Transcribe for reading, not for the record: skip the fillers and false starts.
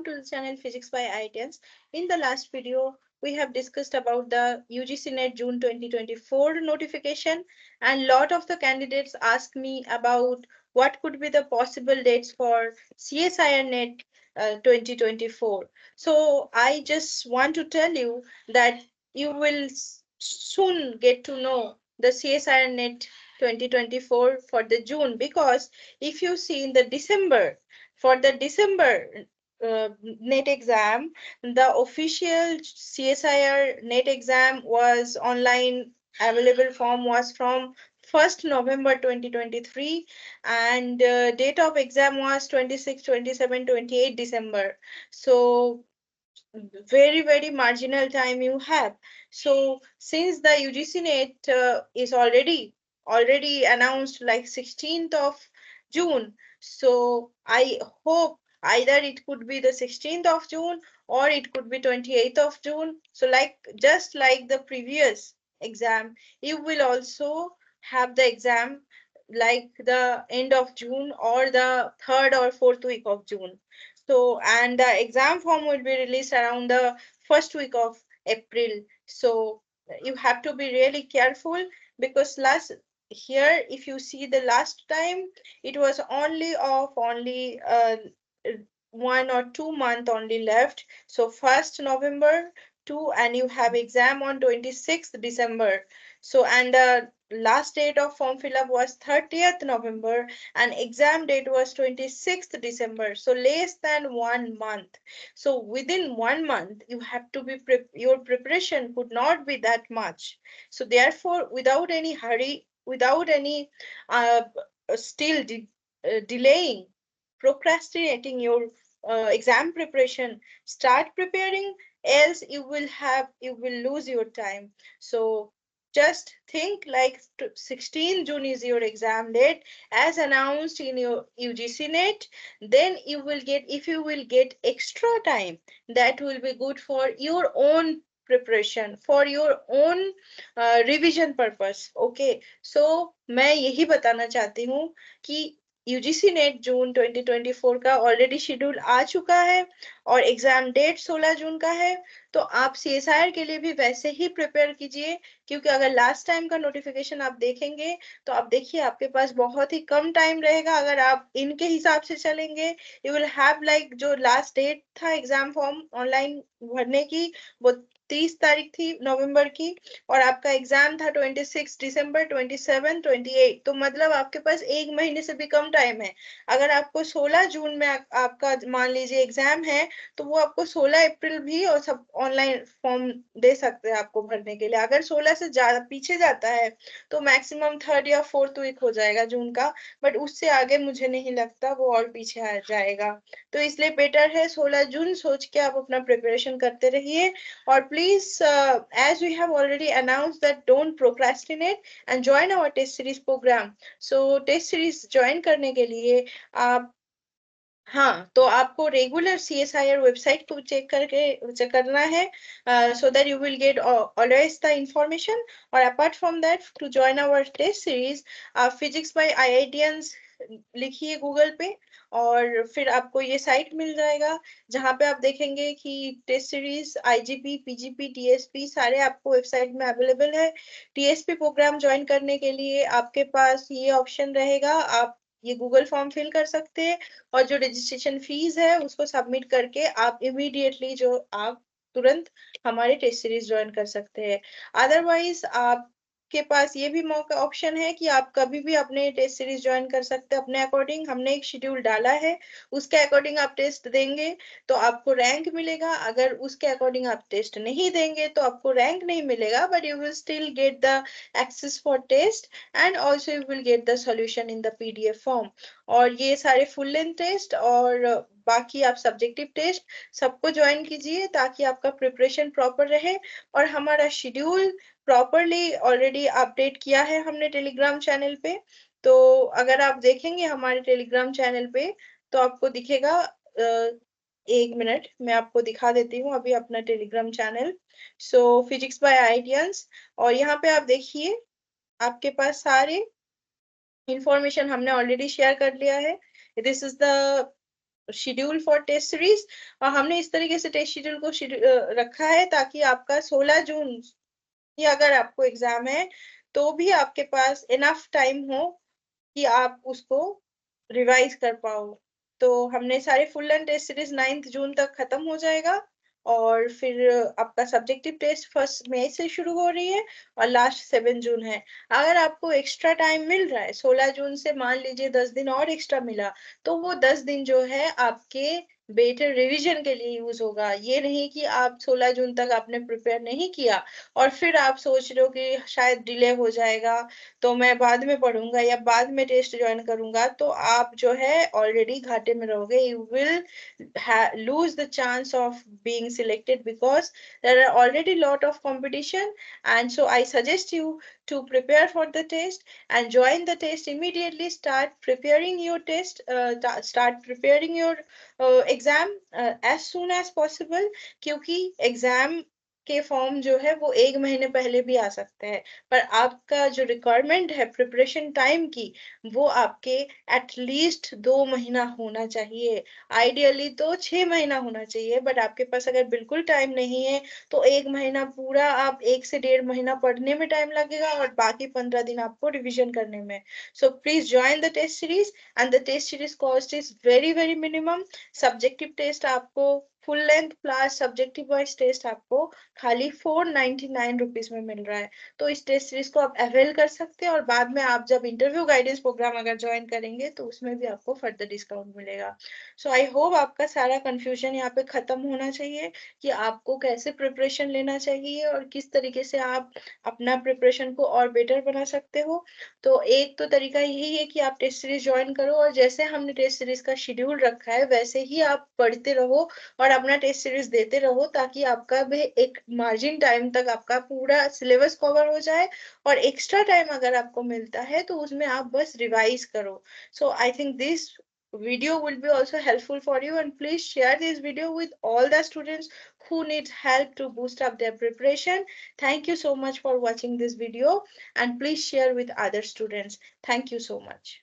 welcome to the channel Physics by IITians. In the last video, we have discussed about the UGC NET June 2024 notification, and lot of the candidates asked me about what could be the possible dates for CSIR NET 2024. So I just want to tell you that you will soon get to know the CSIR NET 2024 for the June, because if you see in the December, for the December NET exam, the official CSIR NET exam was online. Available form was from 1st November 2023, and date of exam was 26, 27, 28 December. So very marginal time you have. So since the UGC NET is already announced like 16th of June, so I hope either it could be the 16th of June or it could be 28th of June. So like just like the previous exam, you will also have the exam like the end of June or the third or fourth week of June. So, and the exam form will be released around the first week of April. So, you have to be really careful, because last here, if you see the last time, it was only 1 or 2 months only left. So, 1st November to, and you have exam on 26th December. So, and the last date of form fill up was 30th November, and exam date was 26th December. So less than 1 month. So within 1 month, you have to be your preparation could not be that much. So therefore, without any hurry, without any still delaying, procrastinating your exam preparation, start preparing, else you will lose your time. So just think like 16 June is your exam date as announced in your UGC NET. Then you will get, if you will get extra time, that will be good for your own preparation, for your own revision purpose. Okay, so मैं यही बताना चाहती हूँ कि UGC net जून 2024 का already schedule आ चुका है और एग्जाम डेट 16 जून का है। तो आप सीएसआईआर के लिए भी वैसे ही प्रिपेयर कीजिए, क्योंकि अगर लास्ट टाइम का नोटिफिकेशन आप देखेंगे तो आप देखिए आपके पास बहुत ही कम टाइम रहेगा। अगर आप इनके हिसाब से चलेंगे, यू विल हैव लाइक जो लास्ट डेट था एग्जाम फॉर्म ऑनलाइन भरने की, वो 30 तारीख थी नवंबर की, और आपका एग्जाम था 26 दिसंबर, 27, 28। तो मतलब आपके पास 1 महीने से भी कम टाइम है। अगर आपको 16 जून में आपका मान लीजिए एग्जाम है, तो वो आपको 16 अप्रैल भी और सब ऑनलाइन फॉर्म दे सकते हैं आपको भरने के लिए। अगर 16 से ज्यादा पीछे जाता है तो मैक्सिमम थर्ड या फोर्थ वीक हो जाएगा जून का, बट उससे आगे मुझे नहीं लगता वो और पीछे आ जाएगा। तो इसलिए बेटर है 16 जून सोच के आप अपना प्रिपरेशन करते रहिए। और please, as we have already announced that don't procrastinate and join our test series program. So test series join करने के लिए आप, हाँ, तो आपको रेगुलर सीएसआईआर वेबसाइट को चेक करना है, so that you will get always the information. और apart from that, to join our test series, आप फिजिक्स बाय आईआईटियंस लिखिए गूगल पे, और फिर आपको ये साइट मिल जाएगा जहाँ पे आप देखेंगे कि test series IGP, PGP, TSP सारे आपको वेबसाइट में अवेलेबल है। टीएसपी प्रोग्राम ज्वाइन करने के लिए आपके पास ये ऑप्शन रहेगा, आप ये गूगल फॉर्म फिल कर सकते हैं और जो रजिस्ट्रेशन फीस है उसको सबमिट करके आप इमीडिएटली जो आप तुरंत हमारे टेस्ट सीरीज ज्वाइन कर सकते हैं। अदरवाइज आपके पास ये भी मौका ऑप्शन है कि आप कभी भी अपने टेस्ट सीरीज ज्वाइन कर सकते हैं अपने अकॉर्डिंग। हमने एक शेड्यूल डाला है, उसके अकॉर्डिंग आप टेस्ट देंगे तो आपको रैंक मिलेगा। अगर उसके अकॉर्डिंग आप टेस्ट नहीं देंगे तो आपको रैंक नहीं मिलेगा, but you will still get the access for test and also you will get the solution in the PDF form. और ये सारे फुल लेंथ टेस्ट और बाकी आप सब्जेक्टिव टेस्ट सबको ज्वाइन कीजिए ताकि आपका प्रिपरेशन प्रॉपर रहे। और हमारा शेड्यूल प्रॉपरली ऑलरेडी अपडेट किया है हमने टेलीग्राम चैनल पे। तो अगर आप देखेंगे हमारे टेलीग्राम चैनल पे तो आपको दिखेगा, 1 मिनट मैं आपको दिखा देती हूँ अभी अपना Telegram channel. So physics by audience, और यहाँ पे आप देखिए आपके पास सारे इंफॉर्मेशन हमने ऑलरेडी शेयर कर लिया है। This is the schedule for test series, और हमने इस तरीके से टेस्ट शेड्यूल को रखा है ताकि आपका 16 जून ही अगर आपको एग्जाम है तो भी आपके पास इनफ टाइम हो कि आप उसको रिवाइज कर पाओ। तो हमने सारे फुल एंड टेस्ट सीरीज 9 जून तक खत्म हो जाएगा, और फिर आपका सब्जेक्टिव टेस्ट 1 मई से शुरू हो रही है और लास्ट 7 जून है। अगर आपको एक्स्ट्रा टाइम मिल रहा है 16 जून से, मान लीजिए 10 दिन और एक्स्ट्रा मिला, तो वो 10 दिन जो है आपके बेटर रिवीजन के लिए यूज होगा। ये नहीं कि आप 16 जून तक आपने प्रिपेयर नहीं किया और फिर आप सोच रहे हो कि शायद डिले हो जाएगा तो मैं बाद में पढ़ूंगा या बाद में टेस्ट ज्वाइन करूंगा, तो आप जो है ऑलरेडी घाटे में रहोगे। You will lose the chance of being selected because there are already lot of competition. And so I suggest you to prepare for the test and join the test immediately. Start preparing your test, start preparing your exam as soon as possible, क्योंकि exam के form जो है वो 1 महीने पहले भी आ सकते हैं। पर आपका जो रिक्वायरमेंट है प्रिपरेशन टाइम की, वो आपके एटलीस्ट 2 महीना होना चाहिए। आइडियली तो 6 महीना होना चाहिए, बट आपके पास अगर बिल्कुल टाइम नहीं है तो 1 महीना पूरा, आप 1 से 1.5 महीना पढ़ने में टाइम लगेगा और बाकी 15 दिन आपको रिविजन करने में। So please join the test series, and the test series cost is very very minimum. Subjective test आपको full length plus subjective wise test आपको खाली 499 रुपीज में मिल रहा है। तो इस टेस्ट सीरीज को आप अवेल कर सकते हैं, और बाद में आप जब इंटरव्यू गाइडेंस प्रोग्राम अगर ज्वाइन करेंगे तो उसमें भी आपको फर्दर डिस्काउंट मिलेगा। सो आई होप आपका सारा कंफ्यूजन यहाँ पे खत्म होना चाहिए कि आपको कैसे प्रिपरेशन लेना चाहिए और किस तरीके से आप अपना प्रिपरेशन को और बेटर बना सकते हो। तो एक तो तरीका यही है कि आप टेस्ट सीरीज ज्वाइन करो, और जैसे हमने टेस्ट सीरीज का शेड्यूल रखा है वैसे ही आप पढ़ते रहो और अपना टेस्ट सीरीज देते रहो, ताकि आपका भी एक मार्जिन टाइम तक आपका पूरा सिलेबस कवर हो जाए, और एक्स्ट्रा टाइम अगर आपको मिलता है तो उसमें आप बस रिवाइज करो। So I think this video will be also helpful for you, and please share this video with all the students who need help to boost up their preparation. Thank you so much for watching this video, and please share with other students. Thank you so much.